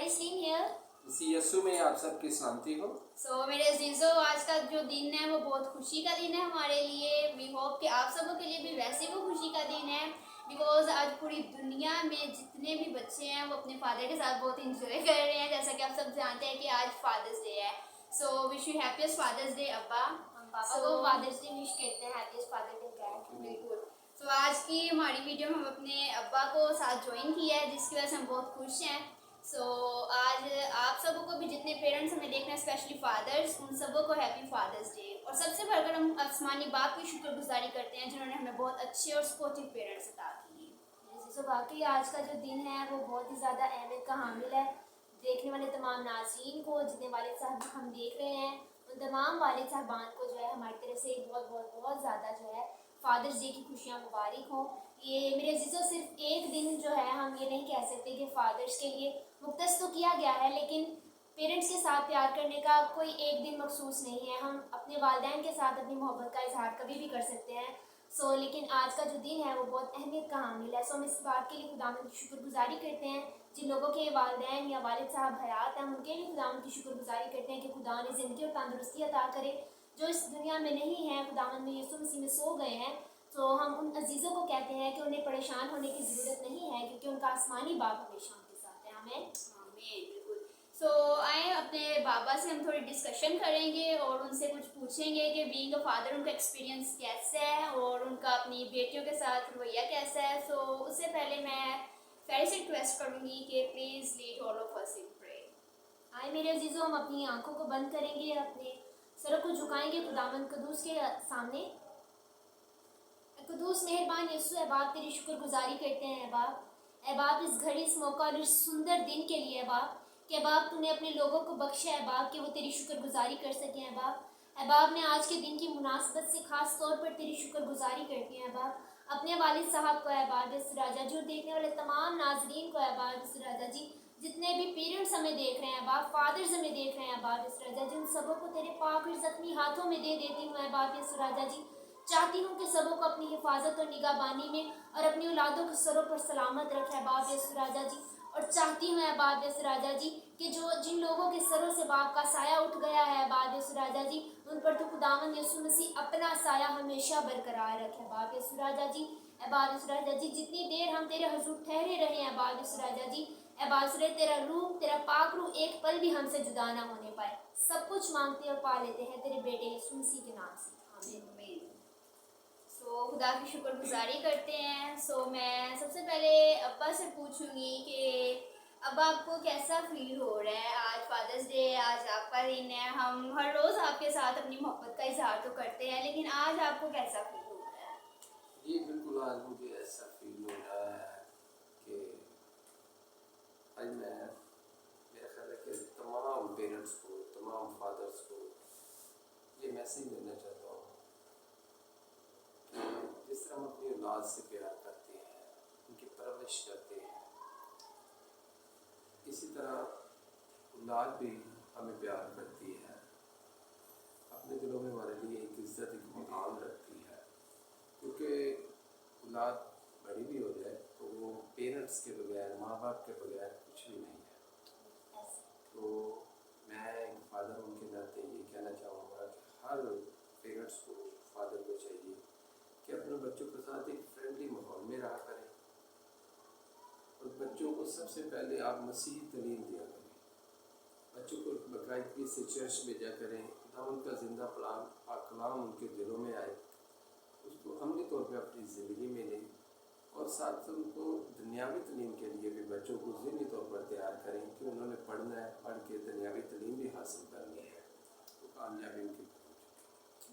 Slim here. इसी यस्सु में आप सबकी शांति हो। मेरे अजीजों, आज का जो दिन है वो बहुत खुशी का दिन है हमारे लिए। वी होप कि आप सबों के लिए भी वैसे वो खुशी का दिन है, बिकॉज आज पूरी दुनिया में जितने भी बच्चे हैं वो अपने फादर के साथ बहुत इंजॉय कर रहे हैं। जैसा कि आप सब जानते हैं कि आज फादर्स डे है। So wish you happiest Father's Day अब्बा। हम पापा को फादर्स डे विश कहते हैं, हैप्पीस्ट फादर डे डैड। बिल्कुल। आज की हमारी वीडियो में हम अपने अब्बा को साथ ज्वाइन किया है, जिसकी वजह से हम बहुत खुश हैं। आज आप सबों को भी, जितने पेरेंट्स हमें देख रहे हैं, स्पेशली फादर्स, उन सबों को हैप्पी फादर्स डे। और सबसे बढ़कर हम आसमानी बाप की शुक्रगुजारी करते हैं जिन्होंने हमें बहुत अच्छे और सपोर्टिव पेरेंट्स अता किए। वाकई आज का जो दिन है वो बहुत ही ज़्यादा अहमियत का हामिल है। देखने वाले तमाम नाज़रीन को, जितने वालिद साहब हम देख रहे हैं, उन तमाम वालिद साहबान को जो है हमारी तरफ से बहुत बहुत बहुत ज़्यादा जो है फादर्स डे की खुशियाँ मुबारक हों। ये मेरे अजीज़ों, सिर्फ एक दिन जो है हम ये नहीं कह सकते कि फ़ादर्स के लिए मुख्तस तो किया गया है, लेकिन पेरेंट्स के साथ प्यार करने का कोई एक दिन मखसूस नहीं है। हम अपने वालिदैन के साथ अपनी मोहब्बत का इजहार कभी भी कर सकते हैं। लेकिन आज का जो दिन है वो बहुत अहमियत का हामिल है। हम इस बात के लिए खुदावंद की शुक्रगुजारी करते हैं, जिन लोगों के वालिदैन या वालिद साहब हयात हैं, हम उनके लिए खुदावंद की शुक्रगुजारी करते हैं कि खुदा ने ज़िंदगी और तंदुरुस्ती अता करे। जो इस दुनिया में नहीं है, खुदावंद में यीशु मसीह में सो गए हैं, तो हम उन अजीज़ों को कहते हैं कि उन्हें परेशान होने की ज़रूरत नहीं है, क्योंकि उनका आसमानी बाप हमेशा उनके साथ है। हमें बिल्कुल। आए अपने बाबा से हम थोड़ी डिस्कशन करेंगे और उनसे कुछ पूछेंगे कि बीइंग अ फादर उनका एक्सपीरियंस कैसा है और उनका अपनी बेटियों के साथ रवैया कैसा है। उससे पहले मैं फेरी से रिक्वेस्ट करूँगी कि please lead all of us in pray. आए मेरे अजीज़ों, हम अपनी आंखों को बंद करेंगे, अपने सरों को झुकाएंगे खुदावंद कदूस के सामने। कदूस मेहरबान यीशु, है बाप, तेरी शुक्रगुजारी करते हैं बाप। ए बाप, इस घड़ी, इस मौका और इस सुंदर दिन के लिए है बाप, कि बाप तूने अपने लोगों को बख्शा है बाप कि वो तेरी शुक्रगुजारी कर सकें। है बाप, ए बाप, मैं आज के दिन की मुनासबत से खास तौर पर तेरी शुक्रगुजारी करती हूँ। बाप, अपने वालिद साहब को है बाप इस राजा जी, और देखने वाले तमाम नाजरीन को है बाप इस राजा जी, जितने भी पेरेंट्स हमें देख रहे हैं बाप, फादर्स हमें देख रहे हैं बाप इस राजा जी, उन सबों को तेरे पाक और जख्मी हाथों में दे देती हूँ। बाप इस राजा जी, चाहती हूँ कि सबों को अपनी हिफाजत और निगाहबानी में और अपनी औलादों के सरों पर सलामत रखे बाप यसु राजा जी। और चाहती हूँ बाप यसु राजा जी कि जिन लोगों के सरों से बाप का साया उठ गया है बाप यसु राजा जी, उन पर तो खुदावंद यीशु मसीह अपना साया हमेशा बरकरार रखे बाप यसु राजा जी। बाप यसु राजा जी, जितनी देर हम तेरे हुजूर ठहरे रहे हैं बाप यसु राजा जी, बाप तेरा रूह, तेरा पाक रूह एक पल भी हमसे जुदा ना होने पाए। सब कुछ मांगते और पा लेते हैं तेरे बेटे यीशु मसीह के नाम से, आमीन। खुदा की शुक्रगुजारी करते हैं। मैं सबसे पहले अब्बा से पूछूंगी कि अब आपको कैसा फील हो रहा है। आज फादर्स डे, आज आपका दिन है। हम हर रोज़ आपके साथ अपनी मोहब्बत का इजहार तो करते हैं, लेकिन आज आपको कैसा फील हो रहा है? जी बिल्कुल, आज मुझे ऐसा फील हो रहा है कि आज मैं, मेरा ख्याल है कि तमाम पेरेंट्स को, तमाम फादर्स को ये मैसेज देना चाहता हूँ कि जिस तरह हम अपनी औलाद से प्यार करते हैं, उनकी परवरिश करते हैं, इसी तरह औलाद भी हमें प्यार करती है, अपने दिलों में हमारे लिए एक इज्जत, एक मकाम रखती है। क्योंकि औलाद बड़ी भी हो जाए तो वो पेरेंट्स के बगैर, माँ बाप के बगैर कुछ भी नहीं है। तो मैं एक फादर उनके नाते ये कहना चाहूँगा कि हर पेरेंट्स को, फादर को चाहिए कि अपने बच्चों के साथ एक फ्रेंडली माहौल में रहा करें और बच्चों को सबसे पहले आप मसीही तालीम दिया करें। बच्चों को बाकायदगी से चर्च भेजा करें, खुदावंद का जिंदा कलाम उनके दिलों में आए, उसको अमली तौर पे अपनी ज़िंदगी में लें और साथ उनको दुनियावी तालीम के लिए भी बच्चों को ज़हनी तौर पर तैयार करें कि उन्होंने पढ़ना है, पढ़ के दुनियावी तालीम भी हासिल करनी है, तो कामयाबी उनकी।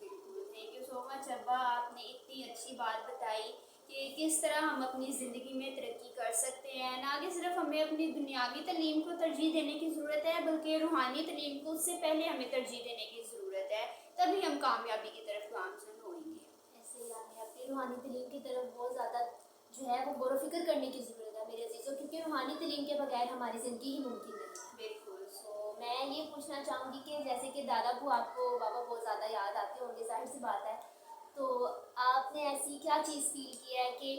बिल्कुल, थैंक यू सो मच अब्बा, आपने इतनी अच्छी बात बताई कि किस तरह हम अपनी ज़िंदगी में तरक्की कर सकते हैं। ना कि सिर्फ हमें अपनी दुनियावी तालीम को तरजीह देने की ज़रूरत है, बल्कि रूहानी तालीम को उससे पहले हमें तरजीह देने की ज़रूरत है, तभी हम कामयाबी की तरफ गामज़न होंगे। ऐसे ही हमें अपनी रूहानी तालीम की तरफ बहुत ज़्यादा जो है वो गौर फिक्र करने की ज़रूरत है मेरे अजीज़ों, क्योंकि रूहानी तालीम के बगैर हमारी ज़िंदगी ही मुमकिन नहीं है। बिल्कुल। मैं ये पूछना चाहूँगी कि जैसे कि दादा को, आपको बाबा बहुत ज़्यादा याद आते होंगे, जाहिर सी बात है, तो आपने ऐसी क्या चीज़ फील की है कि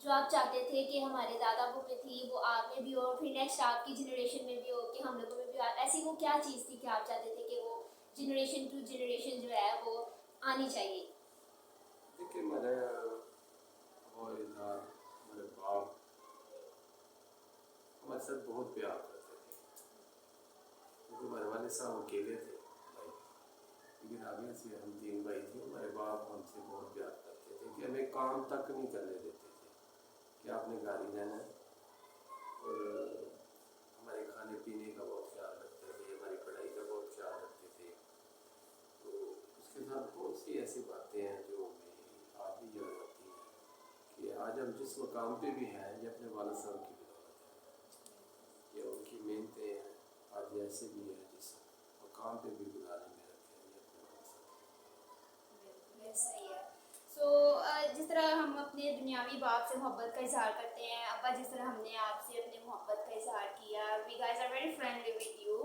जो आप चाहते थे कि हमारे दादा को में थी वो आप में भी हो, फिर नेक्स्ट आपकी जनरेशन में भी हो, कि हम लोगों में भी हो, ऐसी वो क्या चीज़ थी कि आप चाहते थे कि वो जनरेशन टू जनरेशन जो है वो आनी चाहिए? देखिए मेरे वालिदार, मेरे बाप हमारे साथ बहुत प्यार करते थे, क्योंकि हमारे वाले साहब अकेले थे भाई, लेकिन आगे से हम 3 भाई थे। हमारे बाप हमसे बहुत प्यार करते थे कि हमें काम तक नहीं करने देते थे कि आपने घर ही रहना है, और हमारे खाने पीने का बहुत ख्याल रखते थे, हमारी पढ़ाई का बहुत ख्याल रखते थे। तो उसके साथ बहुत सी ऐसी बातें हैं जो मेरी आज भी याद आती हैं कि आज हम जिस मकाम पे भी हैं ये अपने वालिद साहब की बदौलत है, ये उनकी मेहनतें हैं। आज ऐसे भी है जिस मकाम पे भी बुलाने में रखे हैं ये अपने वालिद साहब बिल्कुल सही है। सो जिस तरह हम अपने दुनियावी बाप से मोहब्बत का इजहार करते हैं, अब्बा जिस तरह हमने आपसे अपने मोहब्बत का इजहार किया, we guys are very friendly with you.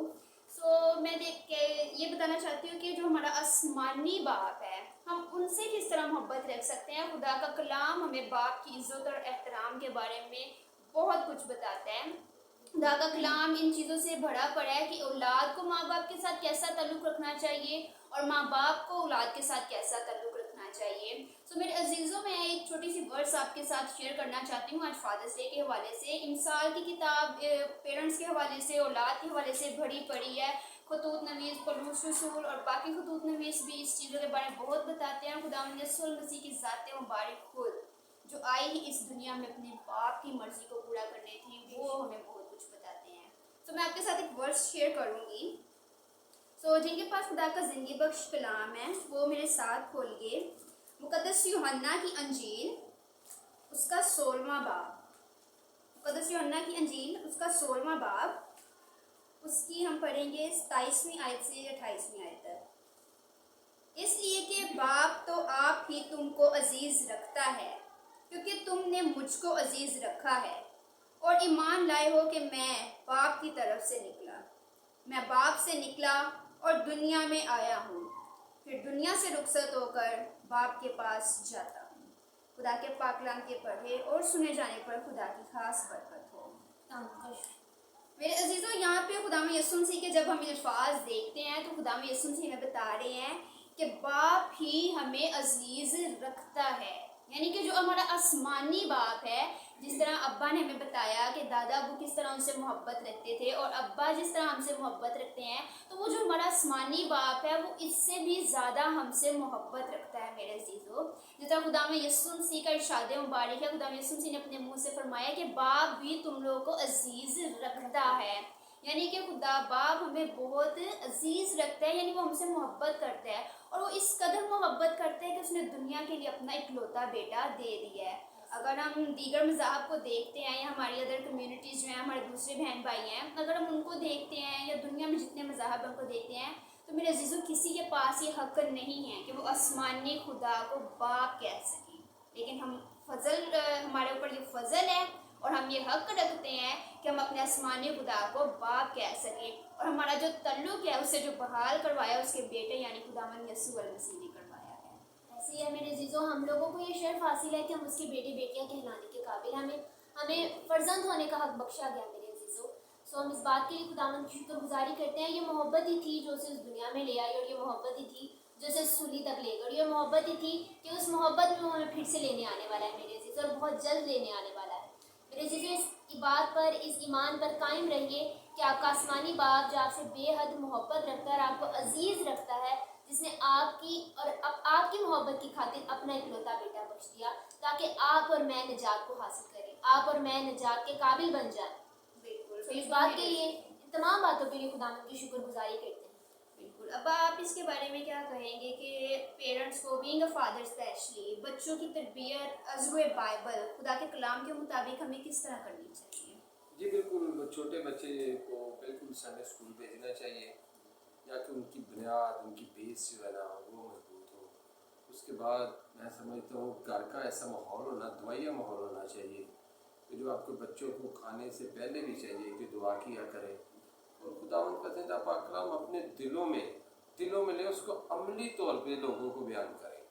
So मैं देख के ये बताना चाहती हूँ कि जो हमारा आसमानी बाप है, हम उनसे किस तरह मोहब्बत रख सकते हैं। खुदा का कलाम हमें बाप की इज़्ज़त और एहतराम के बारे में बहुत कुछ बताता है। खुदा का कलाम इन चीज़ों से भरा पड़ा है कि औलाद को माँ बाप के साथ कैसा ताल्लुक़ रखना चाहिए और माँ बाप को औलाद के साथ कैसा ताल्लुक़ रखना चाहिए। सो मेरे अजीज़ों, मैं एक छोटी सी वर्ड्स आपके साथ शेयर करना चाहती हूँ आज फादर्स डे के हवाले से। इमसाल की किताब पेरेंट्स के हवाले से, औलाद के हवाले से भरी पड़ी है। खतूत नवीस, पलूस रसूल और बाकी खतूत नवीस भी इस चीज़ों के बारे में बहुत बताते हैं। खुदावंद यीशु मसीह की ज़ात मुबारक खुद जो आई ही इस दुनिया में अपने बाप की मर्जी को पूरा करने थी, वो हमें बहुत कुछ बताते हैं। तो मैं आपके साथ एक वर्ड्स शेयर करूँगी। सो जिनके पास खुदा का ज़िंदगी बख्श कलाम है वो मेरे साथ खोलिए मुकद्दस यूहन्ना की अंजील उसका 16वां बाब। मुकद्दस यूहन्ना की अंजील उसका 16वां बाब, उसकी हम पढ़ेंगे 27वीं आयत से 28वीं आयत तक। इसलिए कि बाप तो आप ही तुमको अजीज़ रखता है, क्योंकि तुमने मुझको अजीज़ रखा है और ईमान लाए हो कि मैं बाप की तरफ से निकला। मैं बाप से निकला और दुनिया में आया हूँ, फिर दुनिया से रुखसत होकर बाप के पास जाता हूँ। खुदा के पाक कलाम के पढ़े और सुने जाने पर खुदा की खास बरकत हो। मेरे अजीज़ों, यहाँ पे खुदा में यीशु मसीह के जब हम अल्फाज देखते हैं तो खुदा में यीशु मसीह हमें बता रहे हैं कि बाप ही हमें अजीज़ रखता है। यानी कि जो हमारा आसमानी बाप है, जिस तरह अब्बा ने हमें बताया कि दादा अबू किस तरह उनसे मोहब्बत रखते थे और अब्बा जिस तरह हमसे मोहब्बत रखते हैं, तो वो जो हमारा आसमानी बाप है वो इससे भी ज़्यादा हमसे मोहब्बत रखता है मेरे अजीज़ों। जिस तरह खुदा में यीशु मसीह का इरशाद मुबारक है, खुदा में यीशु मसीह ने अपने मुँह से फरमाया कि बाप भी तुम लोगों को अजीज़ रखता है। यानी कि खुदा बाप हमें बहुत अजीज़ रखता है, यानी वो हमसे मोहब्बत करता है और वो इस कदर मोहब्बत करते हैं कि उसने दुनिया के लिए अपना इकलौता बेटा दे दिया है। अगर हम दीगर मज़ाहब को देखते हैं या हमारी अदर कम्युनिटीज़ जो हैं, हमारे दूसरे बहन भाई हैं, अगर हम उनको देखते हैं या दुनिया में जितने मज़ाहब उनको देखते हैं, तो मेरे अजीज़ों किसी के पास ये हक़ नहीं है कि वो आसमानी खुदा को बाप कह सकें। लेकिन हम हमारे ऊपर ये फ़ज़ल है और हम ये हक़ रखते हैं कि हम अपने आसमानी खुदा को बाप कह सकें, और हमारा जो तल्लुक़ है उससे जो बहाल करवाया उसके बेटे यानी खुदावंद यीशु मसीह ने करवाया है। ऐसे ही है मेरे अजीज़ों, हम लोगों को ये शर्फ हासिल है कि हम उसके बेटे बेटियाँ कहलाने के काबिल, हमें फ़र्जंद होने का हक़ बख्शा गया मेरे अजीज़ों। सो हम इस बात के लिए खुदावंद की शुक्रगुजारी करते हैं। ये मोहब्बत ही थी जो उसे इस दुनिया में ले आई, और ये मोहब्बत ही थी जो उसे सूली तक ले गई, और ये मोहब्बत ही थी कि उस मोहब्बत में हमें फिर से लेने आने वाला है मेरे अजीज़ों, और बहुत जल्द लेने आने वाला है मेरे अजीज़ों। इस बात पर, इस ईमान पर कायम रहिए कि आपका आसमानी बाप जो आपसे बेहद मोहब्बत रखता है, आपको अजीज़ रखता है, जिसने आपकी और आपकी मोहब्बत की खातिर अपना इकलौता बेटा बख्श दिया ताकि आप और मैं निजात को हासिल करें, आप और मैं निजात के काबिल बन जाएं। बिल्कुल। तो इस बात के लिए, तमाम बातों के लिए खुदावंद की शुक्रगुजारी करते हैं। बिल्कुल। अब आप इसके बारे में क्या कहेंगे कि पेरेंट्स को, बीइंग अ फादर स्पेशली, बच्चों की तरबियत अज़्र बाइबल खुदा के कलाम के मुताबिक हमें किस तरह करनी चाहिए? जी बिल्कुल, छोटे बच्चे को बिल्कुल संडे स्कूल भेजना चाहिए, या कि उनकी बुनियाद, उनकी बेस जो है ना वो मजबूत हो। उसके बाद मैं समझता हूँ घर का ऐसा माहौल होना, दुआया माहौल होना चाहिए कि जो आपके बच्चों को खाने से पहले भी चाहिए कि दुआ किया करें, और खुदावंद का ज़िंदा पाक कलाम अपने दिलों में ले, उसको अमली तौर पे लोगों को बयान करें।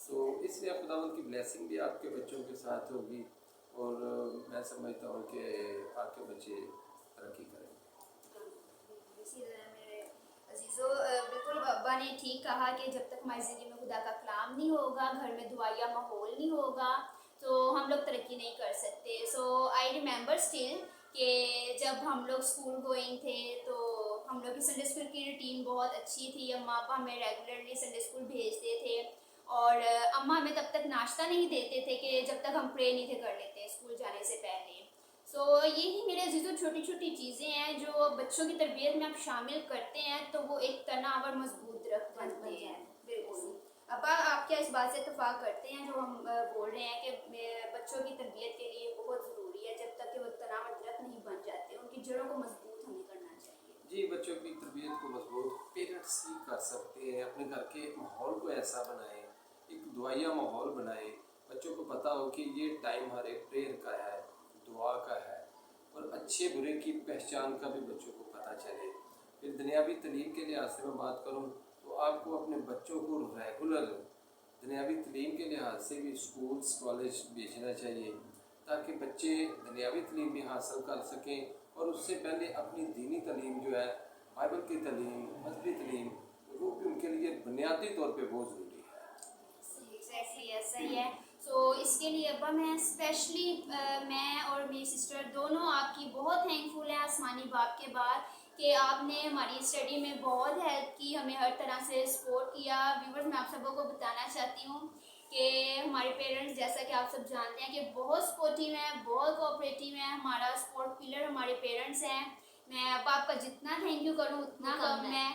तो इसलिए खुदावंद की ब्लेसिंग भी आपके बच्चों के साथ होगी और मैं समझता हूँ कि आपके बच्चे तरक्की करेंगे। इसी तरह मेरे अजीज़ों, बिल्कुल अब्बा ने ठीक कहा कि जब तक हमारी ज़िंदगी में खुदा का कलाम नहीं होगा, घर में दुआया माहौल नहीं होगा, तो हम लोग तरक्की नहीं कर सकते। सो आई रिमेंबर स्टिल कि जब हम लोग स्कूल गोइंग थे तो हम लोग की संडे स्कूल की रूटीन बहुत अच्छी थी। अम्मा अब्बा हमें रेगुलरली संडे स्कूल भेजते थे और अम्मा हमें तब तक नाश्ता नहीं देते थे कि जब तक हम प्रे नहीं थे कर लेते स्कूल जाने से पहले। सो यही मेरे अजीज़ों छोटी छोटी चीज़ें हैं जो बच्चों की तरबियत में आप शामिल करते हैं तो वो एक तनाव और मजबूत दरख्त बनते हैं। बिल्कुल अब्बा, आप क्या इस बात से इत्तेफाक करते हैं जो हम बोल रहे हैं कि बच्चों की तरबियत के लिए बहुत ज़रूरी है, जब तक कि वो तनाव और दरख्त नहीं बन जाते उनकी जड़ों को मजबूत हमें करना चाहिए। जी, बच्चों की तरबियत को मजबूत पेरेंट्स ही कर सकते हैं। अपने घर के माहौल को ऐसा बनाएं, एक दुआया माहौल बनाएं, बच्चों को पता हो कि ये टाइम हर एक प्रेयर का है, दुआ का है और अच्छे बुरे की पहचान का भी बच्चों को पता चले। फिर दुनियावी तलीम के लिहाज से मैं बात करूँ तो आपको अपने बच्चों को रेगुलर दुनियावी तलीम के लिहाज से भी स्कूल्स कॉलेज भेजना चाहिए ताकि बच्चे दुनियावी तलीम भी हासिल कर सकें और उससे पहले अपनी दीनी तलीम जो है, बाइबल की तलीम, मजहबी तलीम, वो भी उनके लिए बुनियादी तौर पे बहुत ज़रूरी है। एग्जैक्टली ऐसा ही है। सो इसके लिए अब्बा मैं स्पेशली मैं और मेरी सिस्टर दोनों आपकी बहुत थैंकफुल हैं आसमानी बाप के बाद कि आपने हमारी स्टडी में बहुत हेल्प की, हमें हर तरह से सपोर्ट किया। व्यूवर्स, मैं आप सबों को बताना चाहती हूँ कि हमारे पेरेंट्स, जैसा कि आप सब जानते हैं, कि बहुत सपोर्टिव हैं, बहुत कोऑपरेटिव हैं। हमारा सपोर्ट पिलर हमारे पेरेंट्स हैं। मैं अब आपका जितना थैंक यू करूँ उतना कम है।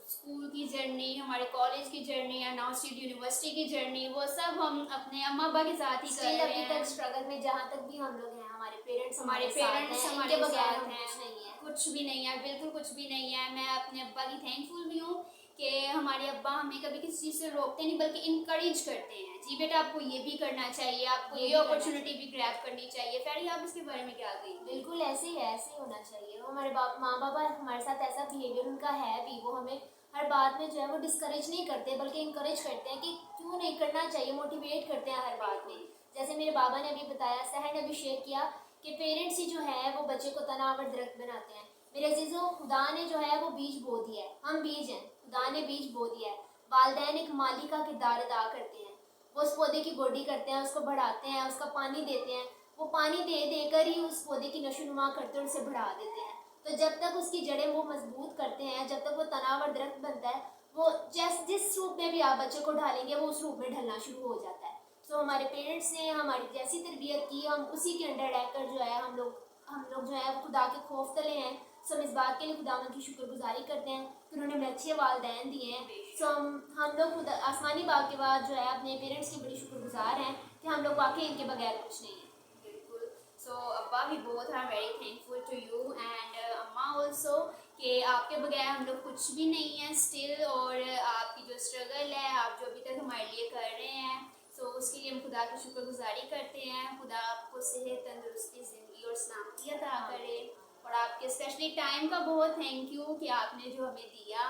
स्कूल की जर्नी, हमारे कॉलेज की जर्नी या नाउ स्टेट यूनिवर्सिटी की जर्नी, वो सब हम अपने अम्मा अब्बा के साथ ही कर रहे अभी हैं। तक स्ट्रगल में जहाँ तक भी हम लोग हैं, हमारे पेरेंट्स हमारे हमारे बगैर बगैर हम कुछ नहीं है। कुछ भी नहीं है, बिल्कुल कुछ भी नहीं है। मैं अपने अब्बा की थैंकफुल भी हूँ कि हमारे अब्बा हमें कभी किसी चीज़ से रोकते नहीं बल्कि इनकरेज करते हैं। जी बेटा, आपको ये भी करना चाहिए, आपको ये अपॉर्चुनिटी भी ग्रैब करनी चाहिए। फेरी, आप इसके बारे में क्या कहेंगे? बिल्कुल ऐसे ही है, ऐसे ही होना चाहिए। वो हमारे माँ बाबा हमारे साथ ऐसा बिहेवियर उनका है भी, वो हमें हर बात में जो है वो डिस्करेज नहीं करते बल्कि इंकरेज करते हैं कि क्यों नहीं करना चाहिए, मोटिवेट करते हैं हर बात में। जैसे मेरे बाबा ने अभी बताया, सहर ने अभी शेयर किया कि पेरेंट्स ही जो है वो बच्चे को तनाव और दरख्त बनाते हैं। मेरे अजीज़ों, खुदा ने जो है वो बीज बो दिया है, हम बीज हैं, खुदा ने बीज बो दिया है। वालिदैन एक माली का किरदार अदा करते हैं, वो उस पौधे की गोडी करते हैं, उसको बढ़ाते हैं, उसका पानी देते हैं। वो पानी दे देकर ही उस पौधे की नशोनुमा करते हैं और उसे बढ़ा देते हैं। तो जब तक उसकी जड़ें वो मजबूत करते हैं, जब तक वो तनाव और दरख्त बनता है, वो जिस रूप में भी आप बच्चे को ढालेंगे वो उस रूप में ढलना शुरू हो जाता है। तो हमारे पेरेंट्स ने हमारी जैसी तरबियत की, हम उसी के अंडर रहकर जो है हम लोग जो है खुदा के खौफ तले हैं। सो हम इस बात के लिए खुदावंद की शुक्रगुजारी करते हैं कि उन्होंने हमें अच्छे वालिदैन दिए हैं। सो हम लोग खुदा आसमानी बाप के बाद जो है अपने पेरेंट्स के बड़ी शुक्रगुजार हैं कि हम लोग वाकई इनके बगैर कुछ नहीं है। बिल्कुल। सो अब्बा भी both are very thankful to you and अम्मा ऑल्सो कि आपके बगैर हम लोग कुछ भी नहीं है स्टिल। और आपकी जो स्ट्रगल है, आप जो अभी तक हमारे लिए कर रहे हैं, सो उसके लिए हम खुदा की शुक्रगुजारी करते हैं। खुदा आपको सेहत, तंदुरुस्ती, ज़िंदगी और सलामती अता करे। और आपके स्पेशली टाइम का बहुत थैंक यू कि आपने जो हमें दिया।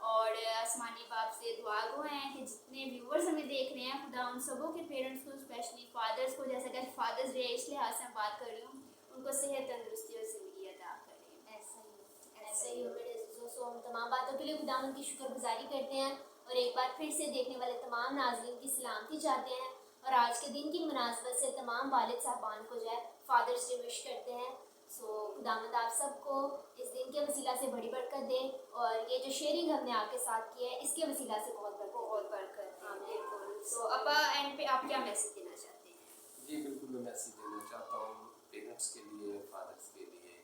और आसमानी बाप से दुआ गो हैं कि जितने व्यूवर्स हमें देख रहे हैं, खुदा उन सबों के पेरेंट्स को, स्पेशली फादर्स को, जैसा कि फादर्स डे इस लिहाज से मैं बात कर रही हूँ, उनको सेहत, तंदुरुस्ती और ज़िंदगी अता करे। ऐसे ही हो मेरे अजीज़ों। सो हम तमाम बातों के लिए खुदावंद की शुक्रगुजारी करते हैं और एक बार फिर से देखने वाले तमाम नाज़रीन की सलामती चाहते हैं। और आज के दिन की मुनासबत से तमाम वालिद साहबान को जो है फादर्स डे विश करते हैं। सो खुदावंद आप सबको इस दिन के वसीला से बड़ी बरकत दे और ये जो शेयरिंग हमने आपके साथ की है इसके वसीला से बहुत बरकत हाँ बिल्कुल। सो अब्बा, एंड पे आप क्या मैसेज देना चाहते हैं? जी बिल्कुल, मैं मैसेज देना चाहता हूँ पेरेंट्स के लिए, फादर्स के लिए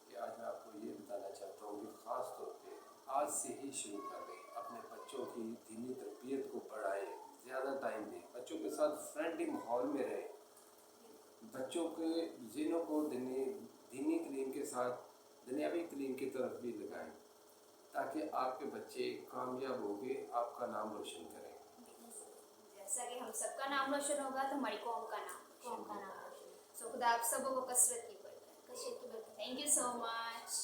कि आज मैं आपको ये बताना चाहता हूँ कि ख़ास तौर पे आज से ही शुरू कर दें, अपने बच्चों की दीनी तरबियत को बढ़ाएं, ज़्यादा टाइम दें, बच्चों के साथ फ्रेंडली माहौल में रहें, बच्चों के ज़हनों को दीनी तलीम के साथ दुनियावी तलीम की तरफ भी लगाएं ताकि आपके बच्चे कामयाब होके आपका नाम रोशन करें। जैसा कि हम सबका नाम रोशन होगा तो हमारी कौम का नाम कौम का नाम। सो खुदा आप सबों को कसरत की बरकत। Thank you so much.